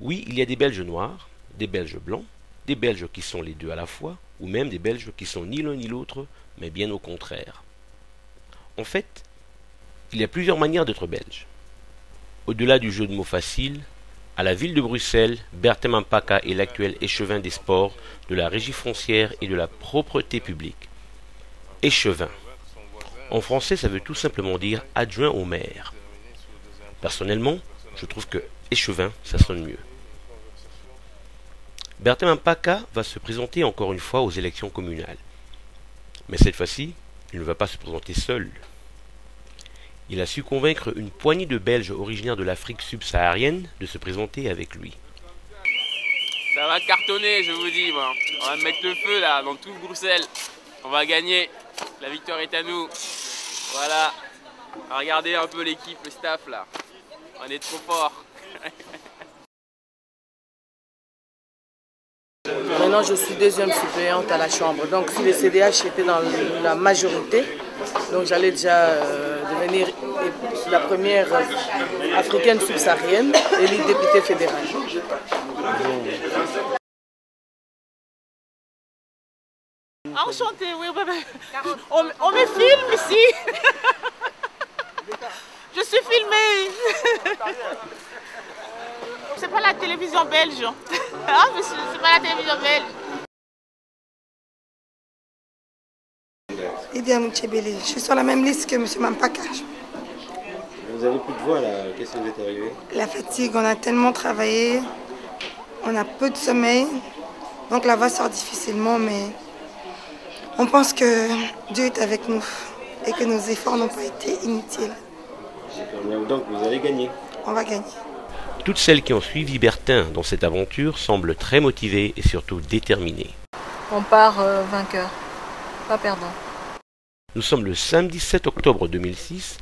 Oui, il y a des Belges noirs, des Belges blancs, des Belges qui sont les deux à la fois, ou même des Belges qui sont ni l'un ni l'autre, mais bien au contraire. En fait, il y a plusieurs manières d'être belge. Au-delà du jeu de mots facile, à la ville de Bruxelles, Bertin Mampaka est l'actuel échevin des sports, de la régie foncière et de la propreté publique. Échevin. En français, ça veut tout simplement dire adjoint au maire. Personnellement, je trouve que échevin, ça sonne mieux. Bertin Mampaka va se présenter encore une fois aux élections communales. Mais cette fois-ci, il ne va pas se présenter seul. Il a su convaincre une poignée de Belges originaires de l'Afrique subsaharienne de se présenter avec lui. Ça va cartonner, je vous dis, moi. On va mettre le feu là, dans tout Bruxelles. On va gagner. La victoire est à nous. Voilà. Regardez un peu l'équipe, le staff là. On est trop fort. Maintenant, je suis deuxième suppléante à la Chambre. Donc, si le CDH était dans la majorité, donc j'allais déjà devenir la première africaine subsaharienne élue députée fédérale. Enchantée, oui. On me filme ici. Je suis filmée. C'est pas la télévision belge. Ah, monsieur, c'est pas la télévision belge. Idi Amouchebele, je suis sur la même liste que M. Mampaka. Vous avez plus de voix là, qu'est-ce qui vous est arrivé? La fatigue, on a tellement travaillé, on a peu de sommeil, donc la voix sort difficilement, mais on pense que Dieu est avec nous et que nos efforts n'ont pas été inutiles. Donc vous allez gagner. On va gagner. Toutes celles qui ont suivi Bertin dans cette aventure semblent très motivées et surtout déterminées. On part vainqueur, pas perdant. Nous sommes le samedi 7 octobre 2006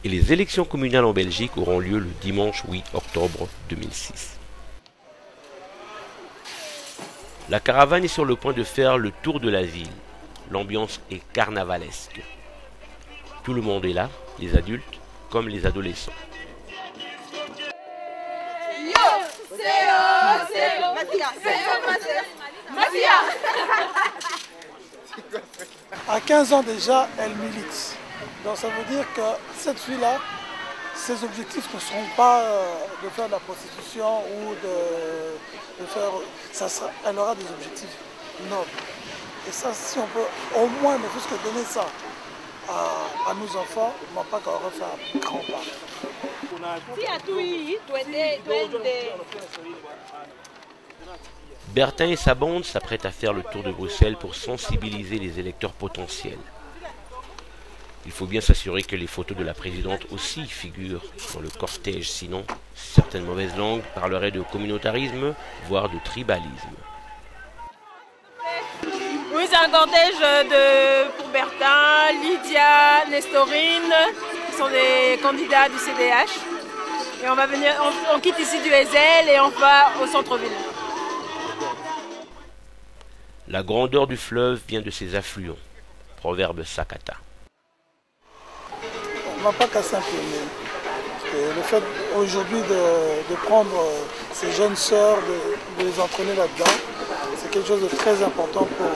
et les élections communales en Belgique auront lieu le dimanche 8 octobre 2006. La caravane est sur le point de faire le tour de la ville. L'ambiance est carnavalesque. Tout le monde est là, les adultes comme les adolescents. À 15 ans déjà, elle milite. Donc ça veut dire que cette fille-là, ses objectifs ne seront pas de faire de la prostitution ou de faire... elle aura des objectifs nobles. Et ça, si on peut au moins ne plus que donner ça à nos enfants, on ne va pas qu'on refait un grand pas. Bertin et sa bande s'apprêtent à faire le tour de Bruxelles pour sensibiliser les électeurs potentiels. Il faut bien s'assurer que les photos de la présidente aussi figurent dans le cortège, sinon certaines mauvaises langues parleraient de communautarisme, voire de tribalisme. Oui, c'est un cortège pour Bertin, Lydia, Nestorine, qui sont des candidats du CDH. Et on va venir, on quitte ici du Ezel et on va au centre-ville. La grandeur du fleuve vient de ses affluents. Proverbe Sakata. On ne va pas casser un peu. Le fait aujourd'hui de prendre ces jeunes sœurs, de les entraîner là-dedans, c'est quelque chose de très important pour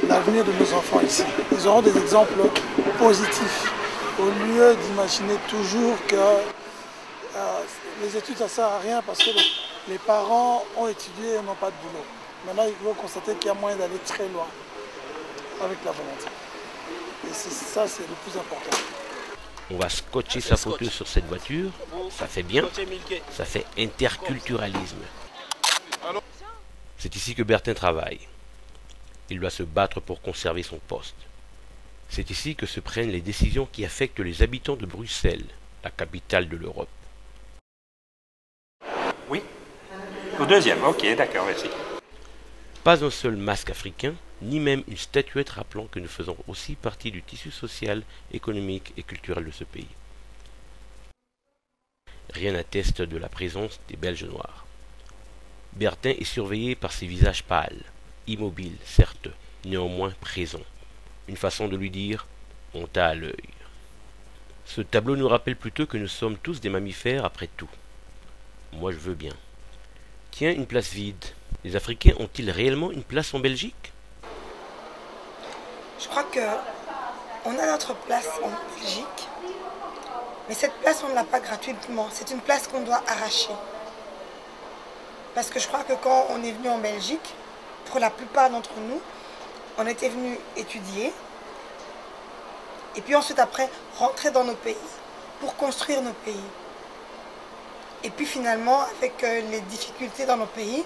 l'avenir de nos enfants ici. Ils auront des exemples positifs, au lieu d'imaginer toujours que les études ça ne sert à rien parce que les parents ont étudié et n'ont pas de boulot. Maintenant, ils vont constater qu'il y a moyen d'aller très loin avec la volonté. Et ça, c'est le plus important. On va scotcher sa photo sur cette voiture. Ça fait bien. Ça fait interculturalisme. C'est ici que Bertin travaille. Il doit se battre pour conserver son poste. C'est ici que se prennent les décisions qui affectent les habitants de Bruxelles, la capitale de l'Europe. Oui. Au deuxième, ok, d'accord, merci. Pas un seul masque africain, ni même une statuette rappelant que nous faisons aussi partie du tissu social, économique et culturel de ce pays. Rien n'atteste de la présence des Belges noirs. Bertin est surveillé par ses visages pâles, immobiles, certes, néanmoins présents. Une façon de lui dire « on t'a à l'œil ». Ce tableau nous rappelle plutôt que nous sommes tous des mammifères après tout. Moi je veux bien. Tiens, une place vide. Les Africains ont-ils réellement une place en Belgique? Je crois que on a notre place en Belgique, mais cette place, on ne l'a pas gratuitement. C'est une place qu'on doit arracher. Parce que je crois que quand on est venu en Belgique, pour la plupart d'entre nous, on était venu étudier, et puis ensuite après, rentrer dans nos pays, pour construire nos pays. Et puis finalement, avec les difficultés dans nos pays,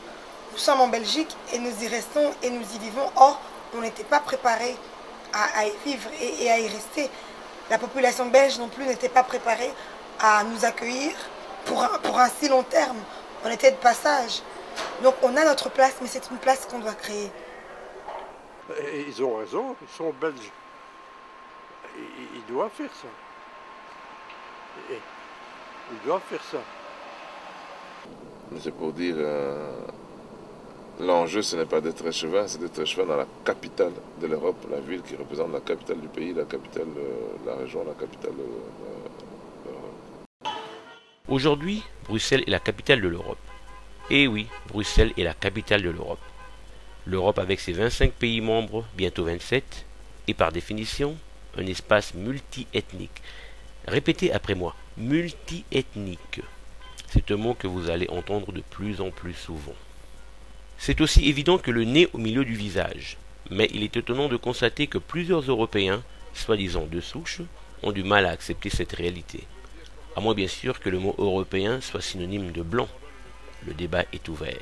nous sommes en Belgique et nous y restons et nous y vivons. Or, on n'était pas préparés à y vivre et à y rester. La population belge non plus n'était pas préparée à nous accueillir pour un si long terme. On était de passage. Donc on a notre place, mais c'est une place qu'on doit créer. Et ils ont raison, ils sont belges. Ils doivent faire ça. Ils doivent faire ça. C'est pour dire, l'enjeu ce n'est pas d'être échevin, c'est d'être échevin dans la capitale de l'Europe, la ville qui représente la capitale du pays, la capitale de la région, la capitale de l'Europe. Aujourd'hui, Bruxelles est la capitale de l'Europe. Et oui, Bruxelles est la capitale de l'Europe. L'Europe avec ses 25 pays membres, bientôt 27, est par définition un espace multi-ethnique. Répétez après moi, multi-ethnique. C'est un mot que vous allez entendre de plus en plus souvent. C'est aussi évident que le nez au milieu du visage, mais il est étonnant de constater que plusieurs Européens, soi-disant de souche, ont du mal à accepter cette réalité. À moins bien sûr que le mot européen soit synonyme de blanc. Le débat est ouvert.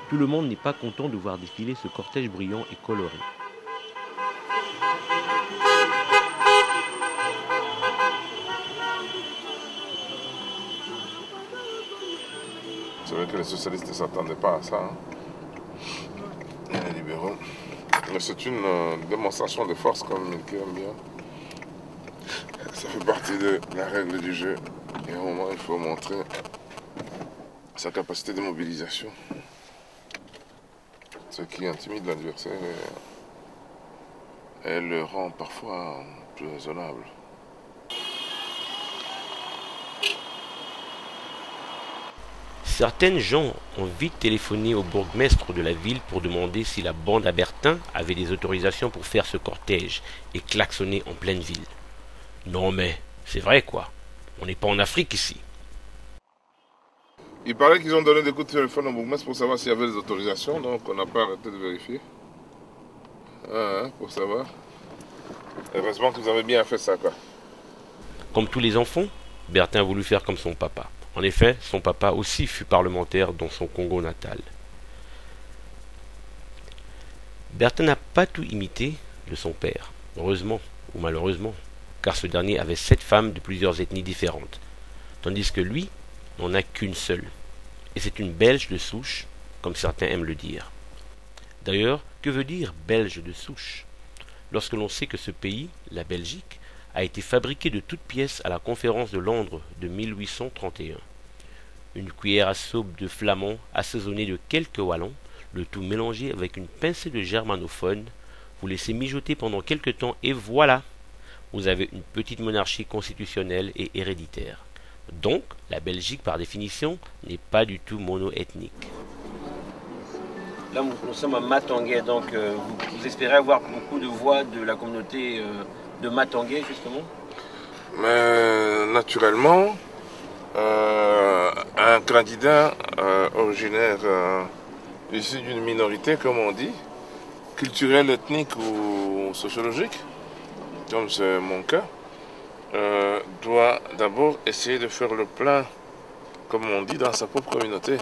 Tout le monde n'est pas content de voir défiler ce cortège brillant et coloré. C'est vrai que les socialistes ne s'attendaient pas à ça, hein. Et les libéraux. Mais c'est une démonstration de force comme Milky aime bien. Ça fait partie de la règle du jeu. Et à un moment, il faut montrer sa capacité de mobilisation. Ce qui intimide l'adversaire et le rend parfois plus raisonnable. Certaines gens ont vite téléphoné au bourgmestre de la ville pour demander si la bande à Bertin avait des autorisations pour faire ce cortège et klaxonner en pleine ville. Non mais, c'est vrai quoi, on n'est pas en Afrique ici. Il paraît qu'ils ont donné des coups de téléphone au bourgmestre pour savoir s'il y avait des autorisations, donc on n'a pas arrêté de vérifier. Pour savoir. Heureusement que vous avez bien fait ça, quoi. Comme tous les enfants, Bertin a voulu faire comme son papa. En effet, son papa aussi fut parlementaire dans son Congo natal. Bertin n'a pas tout imité de son père, heureusement ou malheureusement, car ce dernier avait 7 femmes de plusieurs ethnies différentes, tandis que lui n'en a qu'une seule, et c'est une Belge de souche, comme certains aiment le dire. D'ailleurs, que veut dire Belge de souche? Lorsque l'on sait que ce pays, la Belgique, a été fabriqué de toutes pièces à la conférence de Londres de 1831. Une cuillère à soupe de flamand assaisonnée de quelques wallons, le tout mélangé avec une pincée de germanophone, vous laissez mijoter pendant quelque temps et voilà, vous avez une petite monarchie constitutionnelle et héréditaire. Donc, la Belgique, par définition, n'est pas du tout mono-ethnique. Là, nous sommes à Matangais, donc vous espérez avoir beaucoup de voix de la communauté de Matangais, justement? Mais naturellement, un candidat originaire issu d'une minorité, comme on dit, culturelle, ethnique ou sociologique, comme c'est mon cas, doit d'abord essayer de faire le plein, comme on dit, dans sa propre communauté.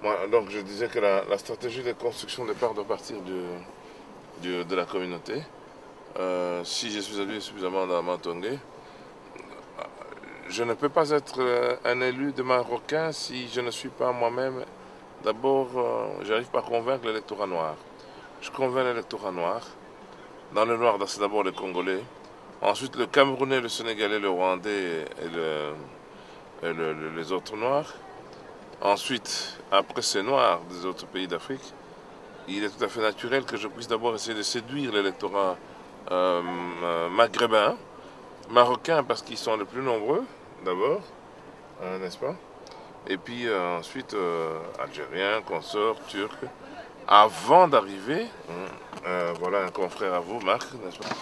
Moi, donc je disais que la stratégie de construction de départ doit partir de la communauté. Si je suis allé suffisamment dans Matangais, je ne peux pas être un élu de Marocain si je ne suis pas moi-même. D'abord, je n'arrive pas à convaincre l'électorat noir. Je convainc l'électorat noir. Dans le noir, c'est d'abord les Congolais. Ensuite, le Camerounais, le Sénégalais, le Rwandais et les autres noirs. Ensuite, après ces noirs des autres pays d'Afrique. il est tout à fait naturel que je puisse d'abord essayer de séduire l'électorat maghrébin, marocain parce qu'ils sont les plus nombreux, d'abord, n'est-ce pas? Et puis ensuite algériens, consorts, turcs, avant d'arriver, voilà un confrère à vous, Marc, n'est-ce pas?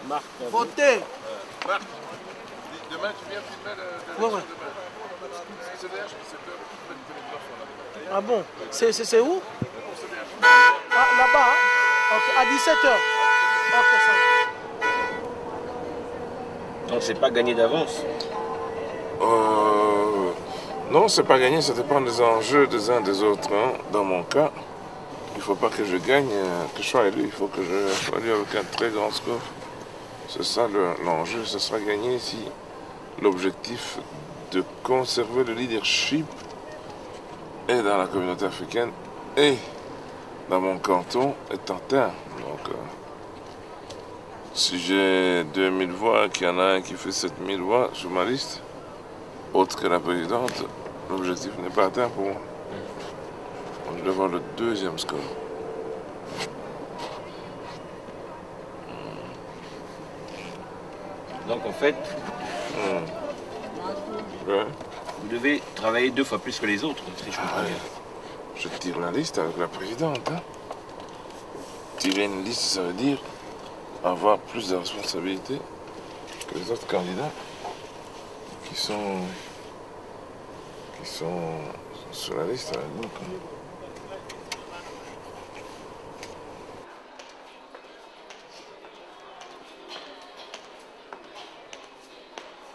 Marc. Votez. Marc, demain tu viens filmer le Ouais. CDH, Ah bon? C'est où? Ah, là-bas, hein? Ok, à 17h. Ok, ça va. Donc c'est pas gagné d'avance. Non, c'est pas gagné, ça dépend des enjeux des uns des autres. Hein. Dans mon cas, il ne faut pas que je gagne, que je sois élu, il faut que je sois élu avec un très grand score. C'est ça l'enjeu, ce sera gagné si l'objectif de conserver le leadership est dans la communauté africaine et dans mon canton est atteint. Donc, si j'ai 2000 voix, qu'il y en a un qui fait 7000 voix sur ma liste, autre que la présidente, l'objectif n'est pas atteint pour moi. Donc, je dois avoir le deuxième score. Donc en fait, Ouais. vous devez travailler 2 fois plus que les autres, si je comprends bien. Je tire la liste avec la présidente. Hein. Tirer une liste, ça veut dire avoir plus de responsabilités que les autres candidats qui sont sur la liste avec nous. Quoi.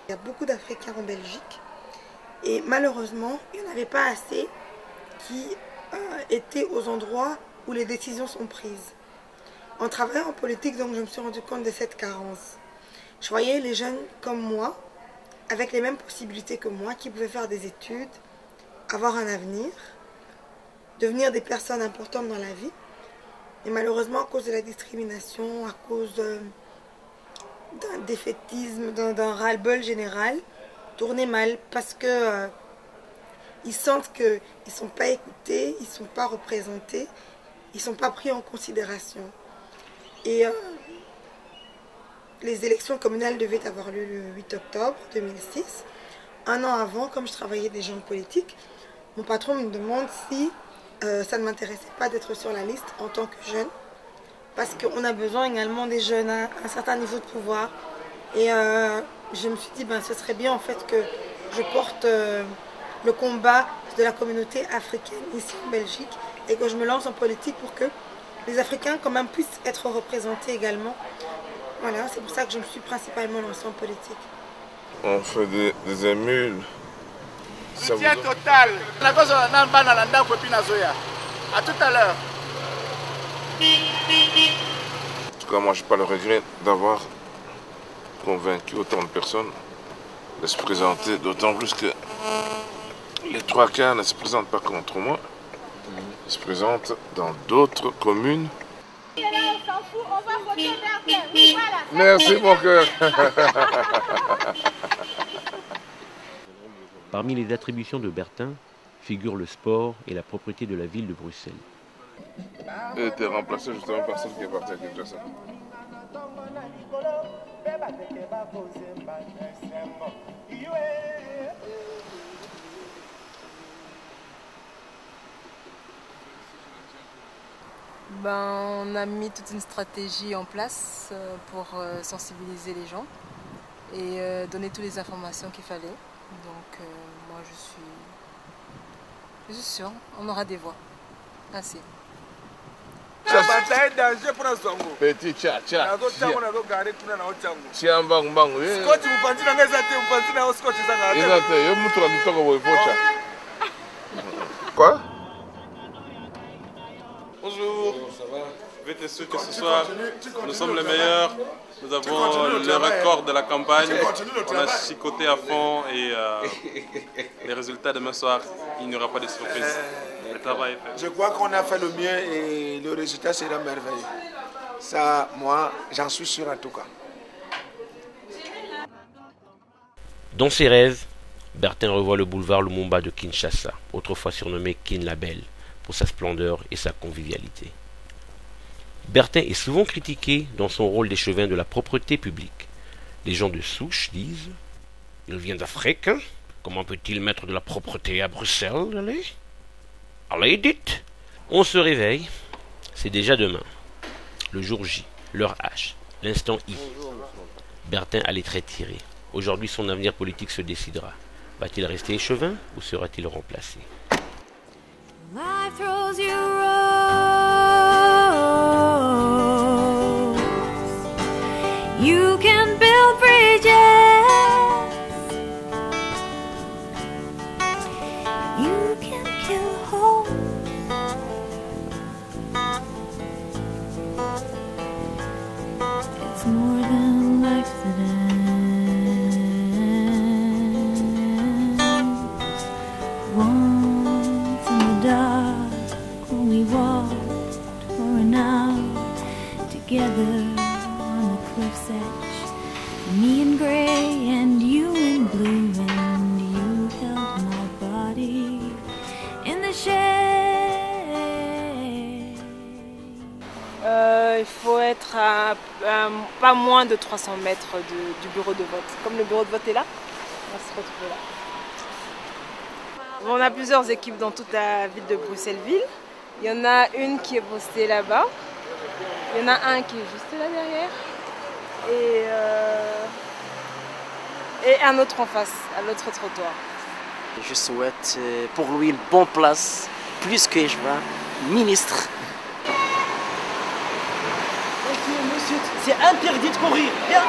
Il y a beaucoup d'Africains en Belgique et malheureusement, il n'y en avait pas assez qui étaient aux endroits où les décisions sont prises. En travaillant en politique, donc, je me suis rendu compte de cette carence. Je voyais les jeunes comme moi, avec les mêmes possibilités que moi, qui pouvaient faire des études, avoir un avenir, devenir des personnes importantes dans la vie. Et malheureusement, à cause de la discrimination, à cause d'un défaitisme, d'un ras-le-bol général, tourner mal parce que ils sentent qu'ils ne sont pas écoutés, ils ne sont pas représentés, ils ne sont pas pris en considération. Et les élections communales devaient avoir lieu le 8 octobre 2006. Un an avant, comme je travaillais déjà en politique, mon patron me demande si ça ne m'intéressait pas d'être sur la liste en tant que jeune. Parce qu'on a besoin également des jeunes à un certain niveau de pouvoir. Et je me suis dit, ben, ce serait bien en fait que je porte le combat de la communauté africaine ici en Belgique et que je me lance en politique pour que les Africains quand même puissent être représentés également. Voilà, c'est pour ça que je me suis principalement lancée en politique. On fait des émules. Soutien total. À tout à l'heure. En tout cas, moi, je n'ai pas le regret d'avoir convaincu autant de personnes de se présenter, d'autant plus que les 3 quarts ne se présentent pas contre moi, ils se présentent dans d'autres communes. Merci, mon cœur. Parmi les attributions de Bertin figurent le sport et la propreté de la ville de Bruxelles. Et t'es remplacé justement par celle qui est partie à Kinshasa. Ben, on a mis toute une stratégie en place pour sensibiliser les gens et donner toutes les informations qu'il fallait. Donc moi je suis sûre, on aura des voix. Assez. Petit tcha tcha. Quoi? Bonjour, je vais t'assurer que ce soir, nous sommes les meilleurs. Nous avons le record de la campagne. On a chicoté à fond et les résultats demain soir, il n'y aura pas de surprise. Le travail est fait. Je crois qu'on a fait le mieux et le résultat sera merveilleux. Ça, moi, j'en suis sûr en tout cas. Dans ses rêves, Bertin revoit le boulevard Lumumba de Kinshasa, autrefois surnommé Kin la Belle, pour sa splendeur et sa convivialité. Bertin est souvent critiqué dans son rôle d'échevin de la propreté publique. Les gens de souche disent « Il vient d'Afrique, hein? Comment peut-il mettre de la propreté à Bruxelles, allez? Allez, dites !» On se réveille, c'est déjà demain. Le jour J, l'heure H, l'instant I. Bertin a les traits tirés. Aujourd'hui, son avenir politique se décidera. Va-t-il rester échevin ou sera-t-il remplacé? Life throws you rocks. You can build bridges. You can kill hope. It's more than accident. Once in the dark, when we walked for an hour together on the cliff's edge, me in gray and you in blue, and you held my body in the shade. Il faut être à pas moins de 300 mètres du bureau de vote. Comme le bureau de vote est là, on va se retrouver là. On a plusieurs équipes dans toute la ville de Bruxelles-Ville. Il y en a une qui est postée là-bas. Il y en a un qui est juste là derrière. Et un autre en face, à l'autre trottoir. Je souhaite pour lui une bonne place, plus que je vois, ministre. Monsieur, c'est interdit de courir, bien.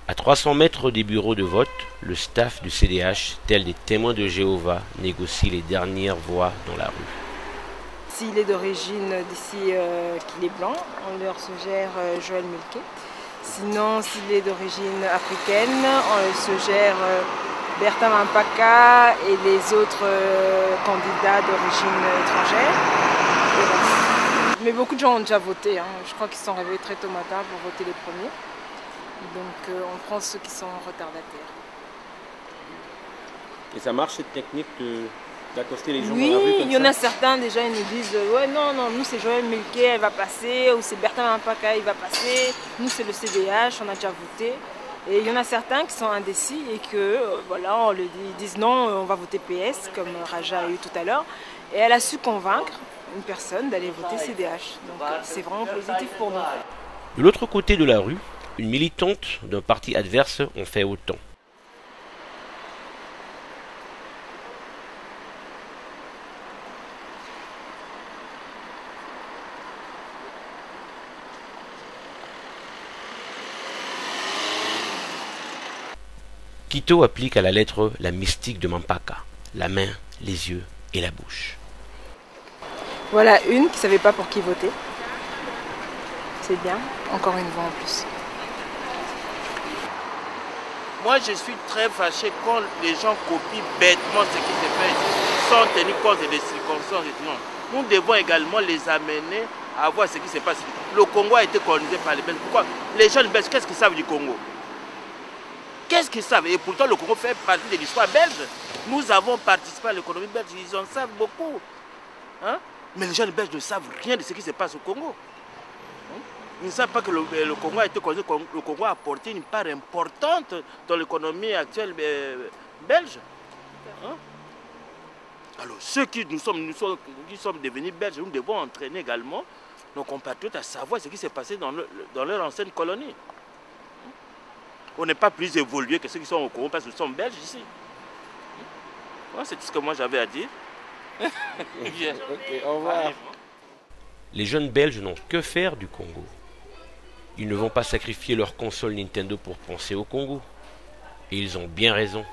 À 300 mètres des bureaux de vote, le staff du CDH, tel des témoins de Jéhovah, négocie les dernières voix dans la rue. S'il est d'origine d'ici qu'il est blanc, on leur suggère Joël Mulquet. Sinon, s'il est d'origine africaine, on suggère Bertin Mampaka et les autres candidats d'origine étrangère. Mais beaucoup de gens ont déjà voté, hein. Je crois qu'ils sont réveillés très tôt matin pour voter les premiers. Donc on prend ceux qui sont retardataires. Et ça marche cette technique d'accoster les gens Oui, dans la rue comme ça? Il y en a certains déjà, ils nous disent ouais non, nous c'est Joël Mulquet, elle va passer, ou c'est Bertin Mampaka, il va passer, nous c'est le CDH, on a déjà voté. Et il y en a certains qui sont indécis et que voilà, ils disent non, on va voter PS, comme Raja a eu tout à l'heure. Et elle a su convaincre une personne d'aller voter CDH. Donc c'est vraiment positif pour nous. De l'autre côté de la rue, une militante d'un parti adverse en fait autant. Quito applique à la lettre la mystique de Mampaka, la main, les yeux et la bouche. Voilà une qui ne savait pas pour qui voter. C'est bien, encore une voix en plus. Moi, je suis très fâché quand les gens copient bêtement ce qui se fait sans tenir compte des circonstances. Nous devons également les amener à voir ce qui se passe. Le Congo a été colonisé par les Belges. Pourquoi? Les jeunes Belges, qu'est-ce qu'ils savent du Congo? Qu'est-ce qu'ils savent? Et pourtant, le Congo fait partie de l'histoire belge. Nous avons participé à l'économie belge, ils en savent beaucoup. Hein? Mais les jeunes Belges ne savent rien de ce qui se passe au Congo. Ils ne savent pas que le Congo a été colonisé. Le Congo a apporté une part importante dans l'économie actuelle belge. Hein? Alors, ceux qui sommes devenus belges, nous devons entraîner également nos compatriotes à savoir ce qui s'est passé dans leur ancienne colonie. On n'est pas plus évolué que ceux qui sont au Congo parce que nous sommes belges ici. C'est tout ce que moi j'avais à dire. Okay, au revoir. Les jeunes Belges n'ont que faire du Congo. Ils ne vont pas sacrifier leur console Nintendo pour penser au Congo. Et ils ont bien raison.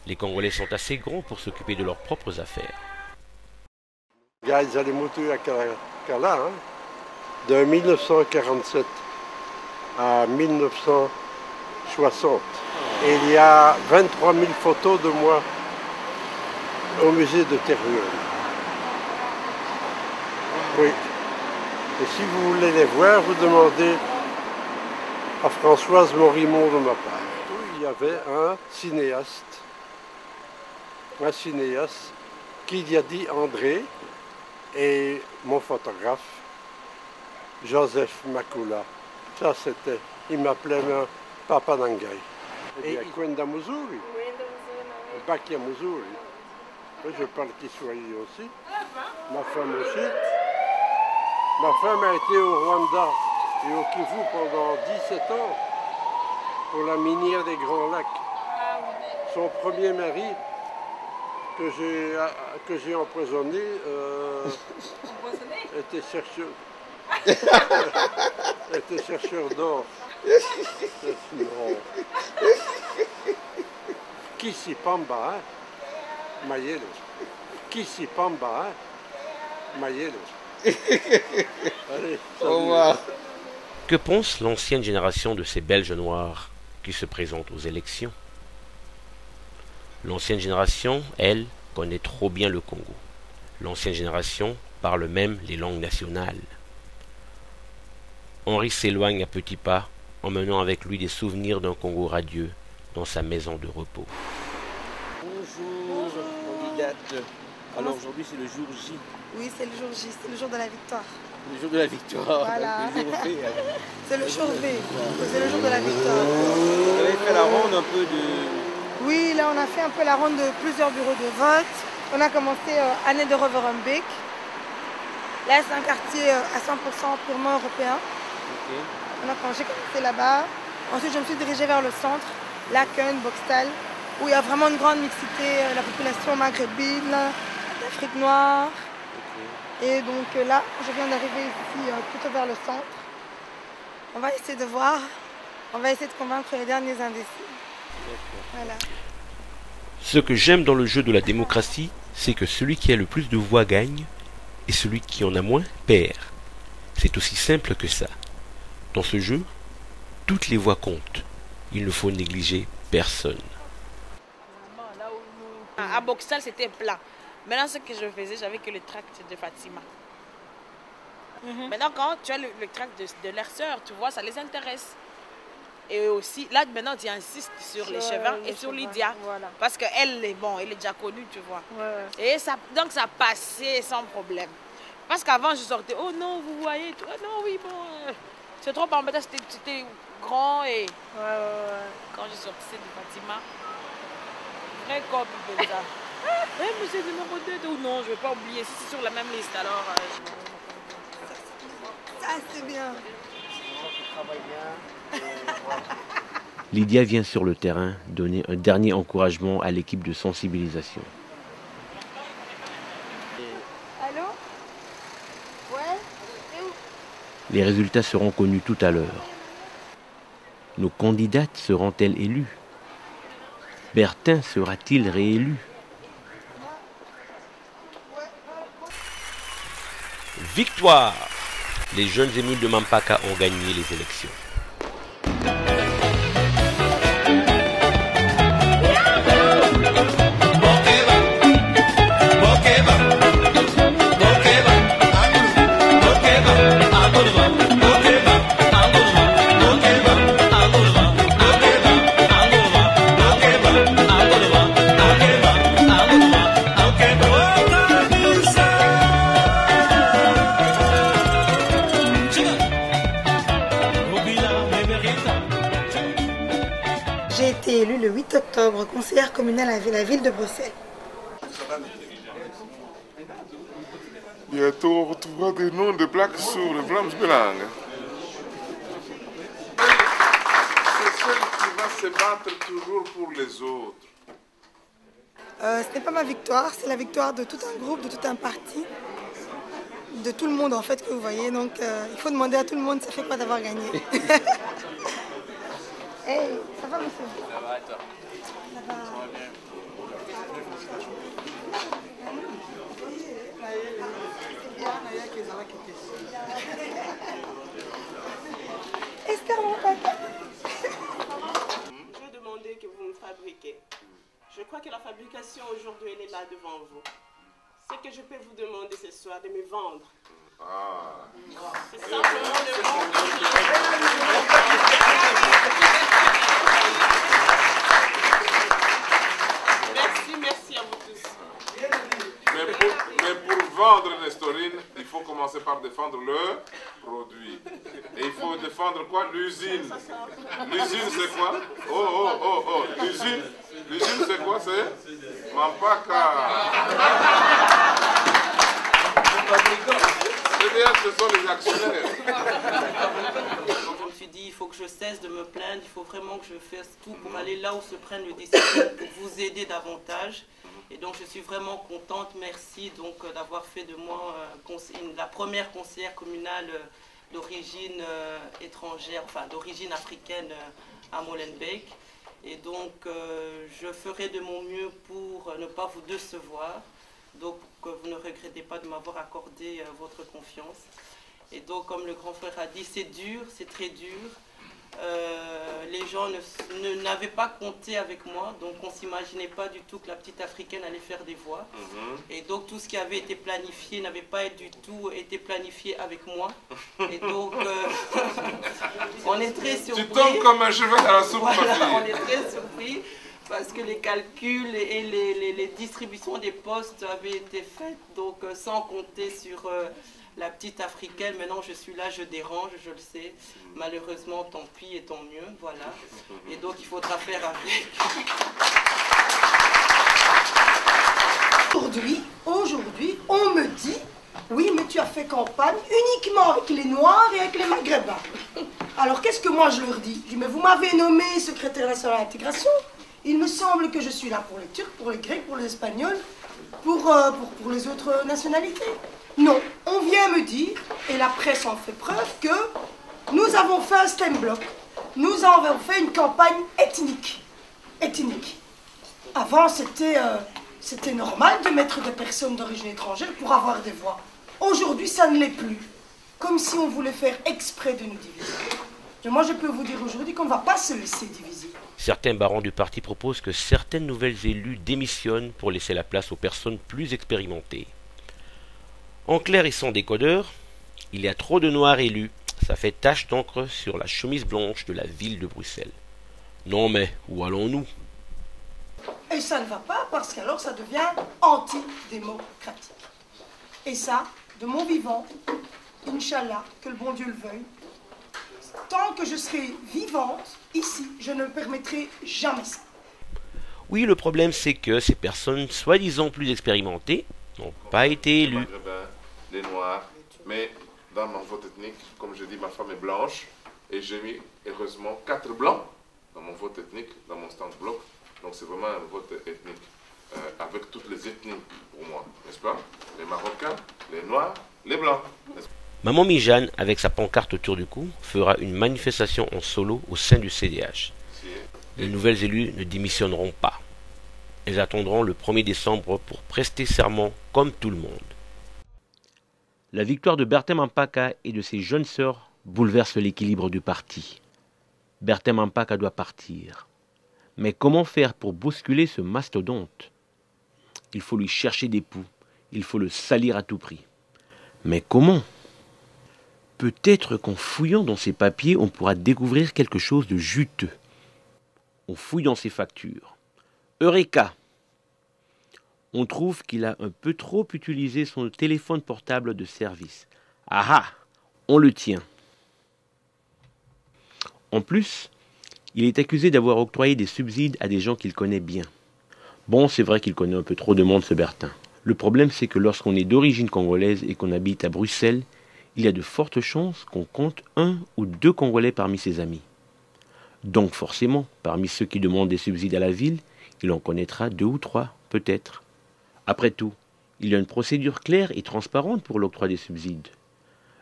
Les Congolais sont assez grands pour s'occuper de leurs propres affaires. Ils allaient monter à Kala, hein, de 1947 à 1960. Et il y a 23 000 photos de moi au musée de Tervuren. Oui. Et si vous voulez les voir, vous demandez à Françoise Morimont de ma part. Il y avait un cinéaste Kidiadi André et mon photographe, Joseph Makula. Ça, c'était, il m'appelait Papa Nangai. Et Kwenda Muzuri, Bakia Muzuri. Je parle Kiswahili aussi. Ma femme aussi. Ma femme a été au Rwanda et au Kivu pendant 17 ans pour la minière des Grands Lacs. Son premier mari, que j'ai empoisonné, était chercheur d'or. Non. Kisi Pamba, hein? Mayelo. Kisi Pamba, hein? Mayelo. Allez, au revoir. Que pense l'ancienne génération de ces Belges noirs qui se présentent aux élections? L'ancienne génération, elle, connaît trop bien le Congo. L'ancienne génération parle même les langues nationales. Henri s'éloigne à petits pas, emmenant avec lui des souvenirs d'un Congo radieux dans sa maison de repos. Bonjour, candidate. Alors aujourd'hui c'est le jour J. Oui, c'est le jour J, c'est le jour de la victoire. Le jour de la victoire. Voilà. Le jour V. C'est le jour V, c'est le jour de la victoire. Vous avez fait la ronde un peu de... Oui, là on a fait un peu la ronde de plusieurs bureaux de vote. On a commencé année de Roverenbeek. Là c'est un quartier à 100% purement européen. Okay. J'ai commencé là-bas. Ensuite je me suis dirigée vers le centre, Laken, Boxtal, où il y a vraiment une grande mixité, la population maghrébine, d'Afrique noire. Okay. Et donc là, je viens d'arriver ici plutôt vers le centre. On va essayer de voir, on va essayer de convaincre les derniers indécis. Voilà. Ce que j'aime dans le jeu de la démocratie, c'est que celui qui a le plus de voix gagne et celui qui en a moins perd. C'est aussi simple que ça. Dans ce jeu, toutes les voix comptent. Il ne faut négliger personne. À Boxal, c'était plat. Maintenant, ce que je faisais, j'avais que le tract de Fatima. Maintenant, quand tu as le tract de leur sœur, tu vois, ça les intéresse. Et aussi, là, maintenant, tu insistes sur les chevins et sur Lydia. Voilà. Parce qu'elle est elle est déjà connue, tu vois. Ouais. Et ça, donc, ça passait sans problème. Parce qu'avant, je sortais, oh non, vous voyez, oh non, oui, bon, c'est trop embêtant, c'était grand et... Quand je sortais de Fatima, vrai corps comme ça. Mais c'est numéro 2 ou non, je ne vais pas oublier, si c'est sur la même liste, alors... Ça, c'est bien. Lydia vient sur le terrain donner un dernier encouragement à l'équipe de sensibilisation. Allô? Ouais? C'est où? Les résultats seront connus tout à l'heure. Nos candidates seront-elles élues? Bertin sera-t-il réélu? Victoire! Les jeunes émules de Mampaka ont gagné les élections. J'ai été élue le 8 octobre, conseillère communale à la ville de Bruxelles. Bientôt, on retrouvera des noms de plaques sur le Vlaams Belang. C'est celle qui va se battre toujours pour les autres. Ce n'est pas ma victoire, c'est la victoire de tout un groupe, de tout un parti, de tout le monde en fait que vous voyez. Donc il faut demander à tout le monde, ça fait quoi d'avoir gagné. Hey, ça va monsieur? Ça va et toi? Ça va. Esther, mon papa. Je vais demander que vous me fabriquez. Je crois que la fabrication aujourd'hui, elle est là devant vous. Ce que je peux vous demander ce soir, de me vendre. C'est simplement de Merci à vous tous. défendre Nestorine, il faut commencer par défendre le produit. Et il faut défendre quoi? L'usine. L'usine, c'est quoi? Oh. L'usine, c'est quoi? C'est Mampaka. CDH, ce sont les actionnaires. Je me suis dit, il faut que je cesse de me plaindre, il faut vraiment que je fasse tout pour aller là où se prennent les décisions, pour vous aider davantage. Et donc je suis vraiment contente, merci donc d'avoir fait de moi la première conseillère communale d'origine étrangère, enfin d'origine africaine à Molenbeek. Et donc je ferai de mon mieux pour ne pas vous décevoir, donc que vous ne regrettez pas de m'avoir accordé votre confiance. Et donc comme le grand frère a dit, c'est dur, c'est très dur. Les gens n'avaient pas compté avec moi, donc on ne s'imaginait pas du tout que la petite africaine allait faire des voix. Et donc tout ce qui avait été planifié n'avait pas du tout été planifié avec moi. Et donc on est très surpris. Tu tombes comme un cheval à la soupe. Voilà, on est très surpris parce que les calculs et les distributions des postes avaient été faites, donc sans compter sur la petite africaine. Maintenant je suis là, je dérange, je le sais. Malheureusement, tant pis et tant mieux, voilà. Et donc il faudra faire avec. Aujourd'hui, on me dit, oui, mais tu as fait campagne uniquement avec les Noirs et avec les Maghrébins. Alors qu'est-ce que moi je leur dis? Je dis, mais vous m'avez nommé secrétaire national à l'intégration. Il me semble que je suis là pour les Turcs, pour les Grecs, pour les Espagnols, pour les autres nationalités. Non, on vient me dire, et la presse en fait preuve, que nous avons fait un stem block. Nous avons fait une campagne ethnique. Avant, c'était normal de mettre des personnes d'origine étrangère pour avoir des voix. Aujourd'hui, ça ne l'est plus. Comme si on voulait faire exprès de nous diviser. Et moi, je peux vous dire aujourd'hui qu'on ne va pas se laisser diviser. Certains barons du parti proposent que certaines nouvelles élues démissionnent pour laisser la place aux personnes plus expérimentées. En clair et sans décodeur, il y a trop de noirs élus. Ça fait tache d'encre sur la chemise blanche de la ville de Bruxelles. Non mais, où allons-nous? Et ça ne va pas parce qu'alors ça devient antidémocratique. Et ça, de mon vivant, Inch'Allah, que le bon Dieu le veuille, tant que je serai vivante ici, je ne me permettrai jamais ça. Oui, le problème c'est que ces personnes soi-disant plus expérimentées n'ont pas été élues. Les Noirs, mais dans mon vote ethnique, comme je dis, ma femme est blanche et j'ai mis heureusement 4 blancs dans mon vote ethnique, dans mon stand bloc. Donc c'est vraiment un vote ethnique avec toutes les ethnies pour moi, n'est-ce pas? Les Marocains, les Noirs, les Blancs. Maman Mijane, avec sa pancarte autour du cou, fera une manifestation en solo au sein du CDH. Les nouvelles élues ne démissionneront pas. Elles attendront le 1er décembre pour prester serment comme tout le monde. La victoire de Bertin Mampaka et de ses jeunes sœurs bouleverse l'équilibre du parti. Bertin Mampaka doit partir. Mais comment faire pour bousculer ce mastodonte? Il faut lui chercher des poux. Il faut le salir à tout prix. Mais comment? Peut-être qu'en fouillant dans ses papiers, on pourra découvrir quelque chose de juteux. On fouille dans ses factures. Eureka! On trouve qu'il a un peu trop utilisé son téléphone portable de service. Ah ah! On le tient. En plus, il est accusé d'avoir octroyé des subsides à des gens qu'il connaît bien. Bon, c'est vrai qu'il connaît un peu trop de monde, ce Bertin. Le problème, c'est que lorsqu'on est d'origine congolaise et qu'on habite à Bruxelles, il y a de fortes chances qu'on compte 1 ou 2 Congolais parmi ses amis. Donc forcément, parmi ceux qui demandent des subsides à la ville, il en connaîtra 2 ou 3, peut-être. Après tout, il y a une procédure claire et transparente pour l'octroi des subsides.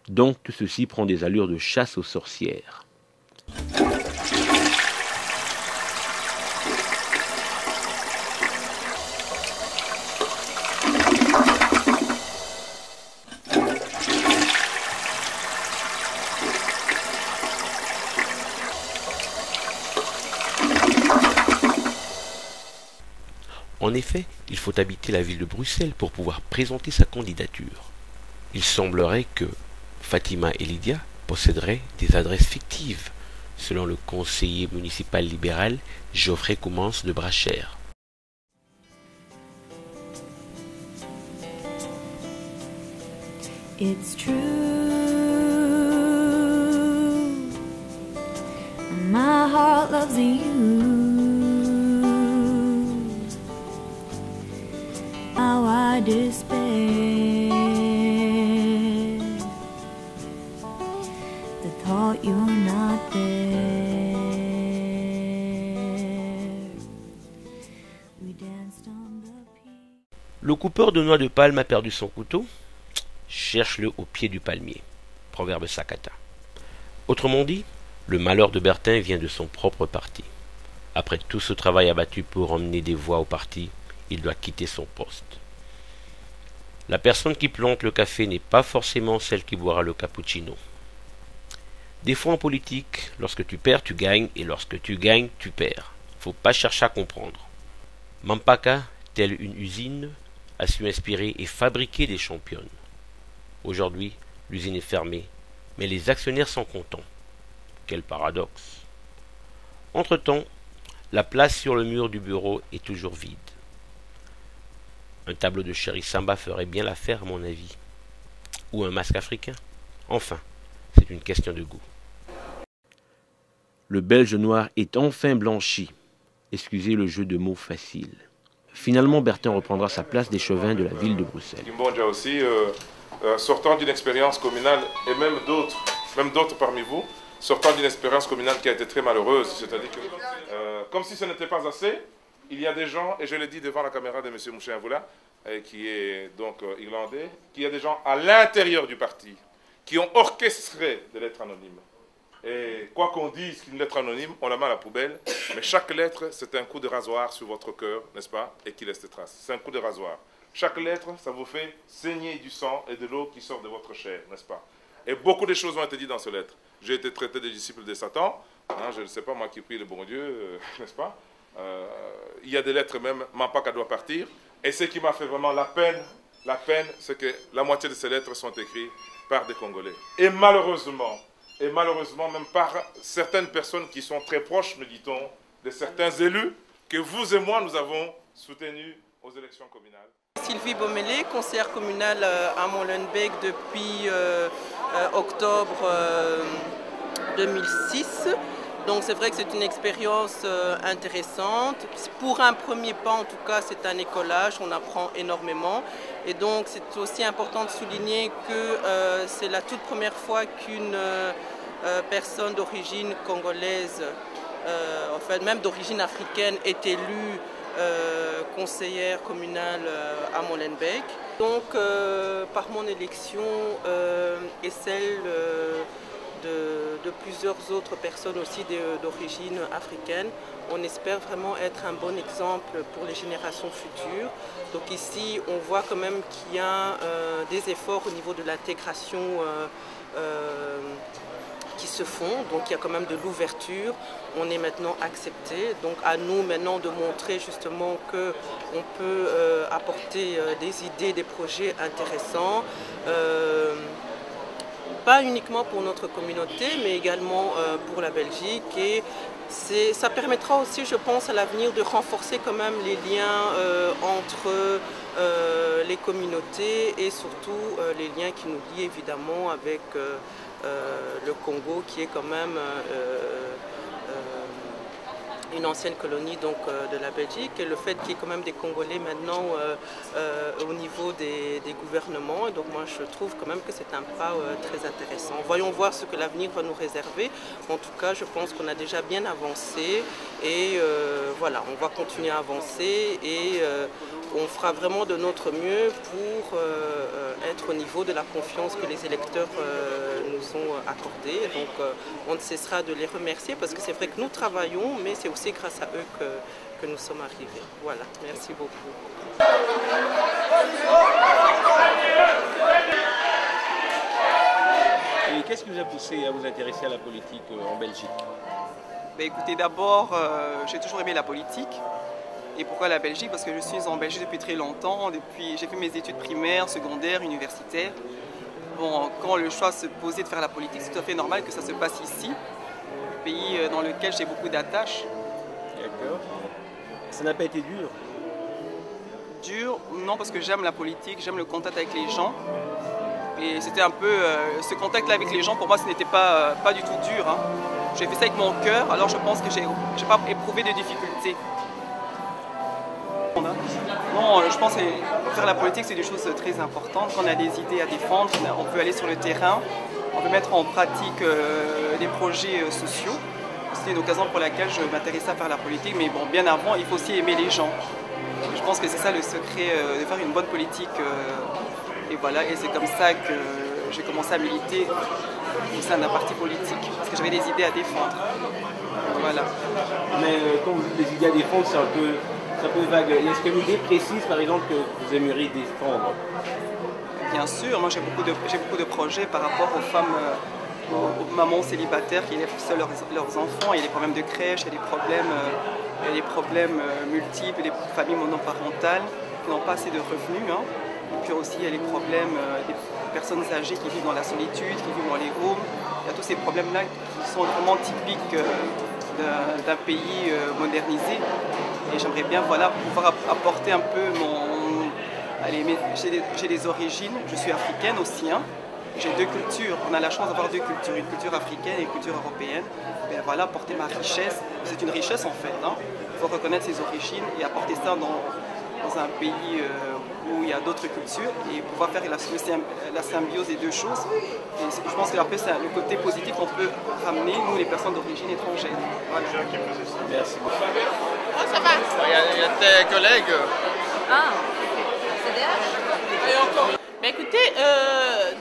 Donc tout ceci prend des allures de chasse aux sorcières. En effet, il faut habiter la ville de Bruxelles pour pouvoir présenter sa candidature. Il semblerait que Fatima et Lydia posséderaient des adresses fictives, selon le conseiller municipal libéral Geoffrey Coumans de Brachère. It's true. My heart loves you. How I despair. The thought you're not there. We danced on the peak. Le coupeur de noix de palme a perdu son couteau. Cherche-le au pied du palmier. Proverbe Sakata. Autrement dit, le malheur de Bertin vient de son propre parti. Après tout ce travail abattu pour emmener des voix au parti, il doit quitter son poste. La personne qui plante le café n'est pas forcément celle qui boira le cappuccino. Des fois en politique, lorsque tu perds, tu gagnes, et lorsque tu gagnes, tu perds. Faut pas chercher à comprendre. Mampaka, telle une usine, a su inspirer et fabriquer des championnes. Aujourd'hui, l'usine est fermée, mais les actionnaires sont contents. Quel paradoxe. Entre-temps, la place sur le mur du bureau est toujours vide. Un tableau de Chéri Samba ferait bien l'affaire à mon avis. Ou un masque africain. Enfin, c'est une question de goût. Le Belge noir est enfin blanchi. Excusez le jeu de mots facile. Finalement, Bertin reprendra sa place d'échevin de la ville de Bruxelles. Kimbonja aussi, sortant d'une expérience communale, et même d'autres parmi vous, sortant d'une expérience communale qui a été très malheureuse, c'est-à-dire que, comme si ce n'était pas assez, il y a des gens, et je l'ai dit devant la caméra de M. Mouchéavoula, qui est donc irlandais, qu'il y a des gens à l'intérieur du parti qui ont orchestré des lettres anonymes. Et quoi qu'on dise qu'une lettre anonyme, on la met à la poubelle, mais chaque lettre, c'est un coup de rasoir sur votre cœur, n'est-ce pas, et qui laisse des traces. C'est un coup de rasoir. Chaque lettre, ça vous fait saigner du sang et de l'eau qui sort de votre chair, n'est-ce pas? Et beaucoup de choses ont été dites dans ces lettres. J'ai été traité de disciple de Satan, hein, je ne sais pas, moi qui prie le bon Dieu, n'est-ce pas? Il y a des lettres même, Mampaka doit partir. Et ce qui m'a fait vraiment la peine, c'est que la moitié de ces lettres sont écrites par des Congolais. Et malheureusement, même par certaines personnes qui sont très proches, me dit-on, de certains élus que vous et moi, nous avons soutenus aux élections communales. Sylvie Bomélé, conseillère communale à Molenbeek depuis octobre 2006. Donc c'est vrai que c'est une expérience intéressante. Pour un premier pas, en tout cas, c'est un écolage, on apprend énormément. Et donc c'est aussi important de souligner que c'est la toute première fois qu'une personne d'origine congolaise, enfin même d'origine africaine, est élue conseillère communale à Molenbeek. Donc par mon élection et celle de plusieurs autres personnes aussi d'origine africaine, on espère vraiment être un bon exemple pour les générations futures. Donc ici, on voit quand même qu'il y a des efforts au niveau de l'intégration qui se font, donc il y a quand même de l'ouverture, on est maintenant accepté, donc à nous maintenant de montrer justement qu'on peut apporter des idées, des projets intéressants, pas uniquement pour notre communauté, mais également pour la Belgique. Et ça permettra aussi, je pense, à l'avenir de renforcer quand même les liens entre les communautés et surtout les liens qui nous lient évidemment avec le Congo, qui est quand même une ancienne colonie donc, de la Belgique, et le fait qu'il y ait quand même des Congolais maintenant au niveau des gouvernements. Et donc moi je trouve quand même que c'est un pas très intéressant. Voyons voir ce que l'avenir va nous réserver. En tout cas, je pense qu'on a déjà bien avancé et voilà, on va continuer à avancer et on fera vraiment de notre mieux pour être au niveau de la confiance que les électeurs nous ont accordée. Donc on ne cessera de les remercier parce que c'est vrai que nous travaillons, mais c'est aussi grâce à eux que nous sommes arrivés. Voilà, merci beaucoup. Et qu'est-ce qui vous a poussé à vous intéresser à la politique en Belgique? Écoutez, d'abord, j'ai toujours aimé la politique. Et pourquoi la Belgique? Parce que je suis en Belgique depuis très longtemps. J'ai fait mes études primaires, secondaires, universitaires. Bon, quand le choix se posait de faire la politique, c'est tout à fait normal que ça se passe ici, pays dans lequel j'ai beaucoup d'attaches. D'accord. Ça n'a pas été dur? Dur? Non, parce que j'aime la politique, j'aime le contact avec les gens. Et c'était un peu, ce contact-là avec les gens, pour moi, ce n'était pas du tout dur. Hein. J'ai fait ça avec mon cœur, alors je pense que je n'ai pas éprouvé de difficultés. Non, je pense que faire la politique, c'est des choses très importantes. Quand on a des idées à défendre, on peut aller sur le terrain, on peut mettre en pratique des projets sociaux. C'est une occasion pour laquelle je m'intéressais à faire la politique, mais bon, bien avant, il faut aussi aimer les gens. Je pense que c'est ça le secret de faire une bonne politique. Et voilà, et c'est comme ça que j'ai commencé à militer au sein d'un parti politique, parce que j'avais des idées à défendre. Voilà. Mais quand vous dites des idées à défendre, c'est un peu vague. Est-ce qu'il y a une idée précise, par exemple, que vous aimeriez défendre? Bien sûr, moi j'ai beaucoup de projets par rapport aux femmes, aux mamans célibataires qui élèvent seuls leurs enfants. Il y a des problèmes de crèche, il y a des problèmes multiples, des familles monoparentales qui n'ont pas assez de revenus. Hein. Et puis aussi, il y a les problèmes des personnes âgées qui vivent dans la solitude, qui vivent dans les homes. Il y a tous ces problèmes-là qui sont vraiment typiques d'un pays modernisé. Et j'aimerais bien pouvoir apporter un peu mon... Allez, j'ai des origines, je suis africaine aussi. Hein. J'ai deux cultures, on a la chance d'avoir deux cultures, une culture africaine et une culture européenne. Ben voilà, apporter ma richesse, c'est une richesse en fait. Hein. Il faut reconnaître ses origines et apporter ça dans un pays où il y a d'autres cultures et pouvoir faire la symbiose des deux choses. Et je pense que c'est le côté positif qu'on peut ramener, nous les personnes d'origine étrangère. Voilà. Merci beaucoup. Oh, ça va. Il y a tes collègues. Ah, CDH. Ben écoutez,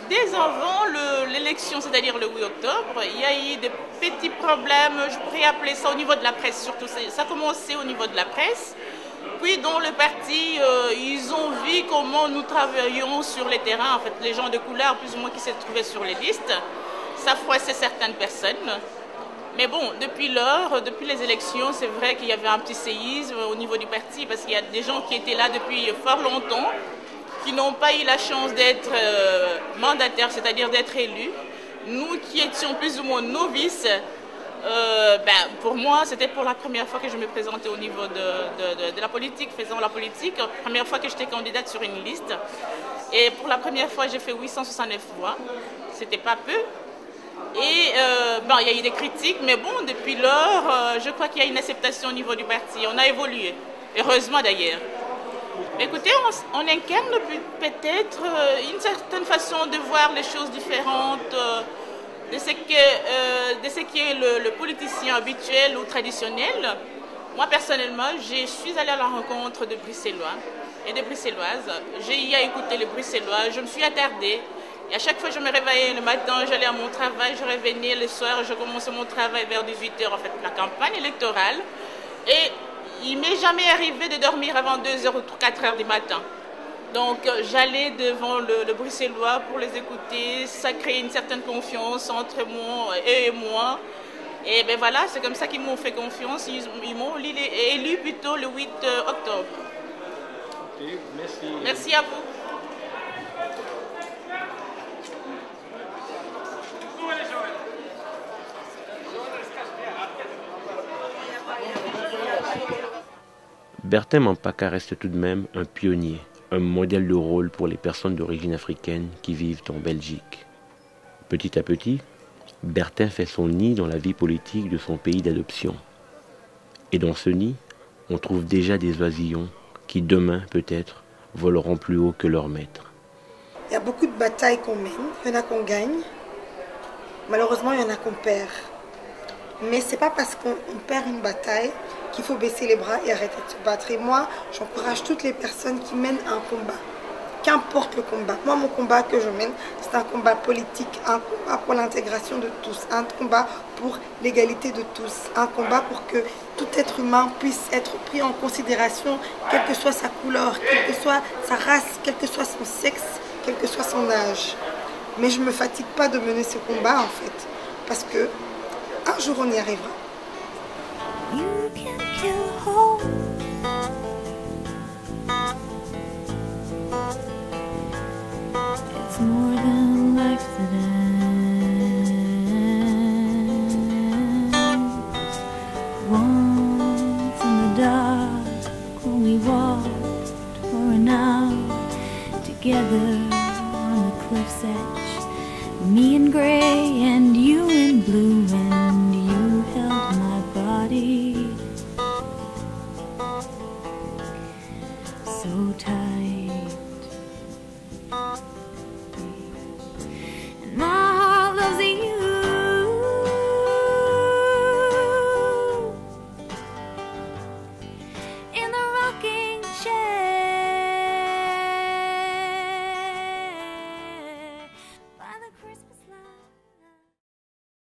dès avant l'élection, c'est-à-dire le 8 octobre, il y a eu des petits problèmes, je pourrais appeler ça au niveau de la presse surtout. Ça a commencé au niveau de la presse. Puis dans le parti, ils ont vu comment nous travaillions sur les terrains, en fait, les gens de couleur plus ou moins qui se trouvaient sur les listes. Ça froissait certaines personnes. Mais bon, depuis lors, depuis les élections, c'est vrai qu'il y avait un petit séisme au niveau du parti parce qu'il y a des gens qui étaient là depuis fort longtemps, qui n'ont pas eu la chance d'être mandataires, c'est-à-dire d'être élus. Nous qui étions plus ou moins novices, pour moi, c'était pour la première fois que je me présentais au niveau de la politique, faisant la politique. Première fois que j'étais candidate sur une liste. Et pour la première fois, j'ai fait 869 voix. C'était pas peu. Et il y a eu des critiques, mais bon, depuis lors, je crois qu'il y a une acceptation au niveau du parti. On a évolué. Heureusement d'ailleurs. Écoutez, on incarne peut-être une certaine façon de voir les choses différentes. De ce qui est le politicien habituel ou traditionnel. Moi, personnellement, je suis allée à la rencontre de Bruxellois et de Bruxelloises. J'ai y écouté les Bruxellois, je me suis attardée. Et à chaque fois que je me réveillais le matin, j'allais à mon travail, je revenais le soir, je commençais mon travail vers 18h, en fait, la campagne électorale. Et il ne m'est jamais arrivé de dormir avant 2h ou 4h du matin. Donc j'allais devant le Bruxellois pour les écouter, ça crée une certaine confiance entre moi et moi. Et ben voilà, c'est comme ça qu'ils m'ont fait confiance, ils m'ont élu plutôt le 8 octobre. Ok, merci. Merci à vous. Bertin Mampaka reste tout de même un pionnier, un modèle de rôle pour les personnes d'origine africaine qui vivent en Belgique. Petit à petit, Bertin fait son nid dans la vie politique de son pays d'adoption. Et dans ce nid, on trouve déjà des oisillons qui demain, peut-être, voleront plus haut que leur maître. Il y a beaucoup de batailles qu'on mène, il y en a qu'on gagne, malheureusement il y en a qu'on perd. Mais c'est pas parce qu'on perd une bataille qu'il faut baisser les bras et arrêter de se battre. Et moi, j'encourage toutes les personnes qui mènent un combat, qu'importe le combat. Moi, mon combat que je mène, c'est un combat politique, un combat pour l'intégration de tous, un combat pour l'égalité de tous, un combat pour que tout être humain puisse être pris en considération, quelle que soit sa couleur, quelle que soit sa race, quel que soit son sexe, quel que soit son âge. Mais je ne me fatigue pas de mener ce combat, en fait, parce que un jour, on y arrivera. You can kill hope. It's more than life that ends. Once in the dark, when we walked for an hour together on the cliff. cliff's edge. Me in gray and you in blue, and you held my body so tight.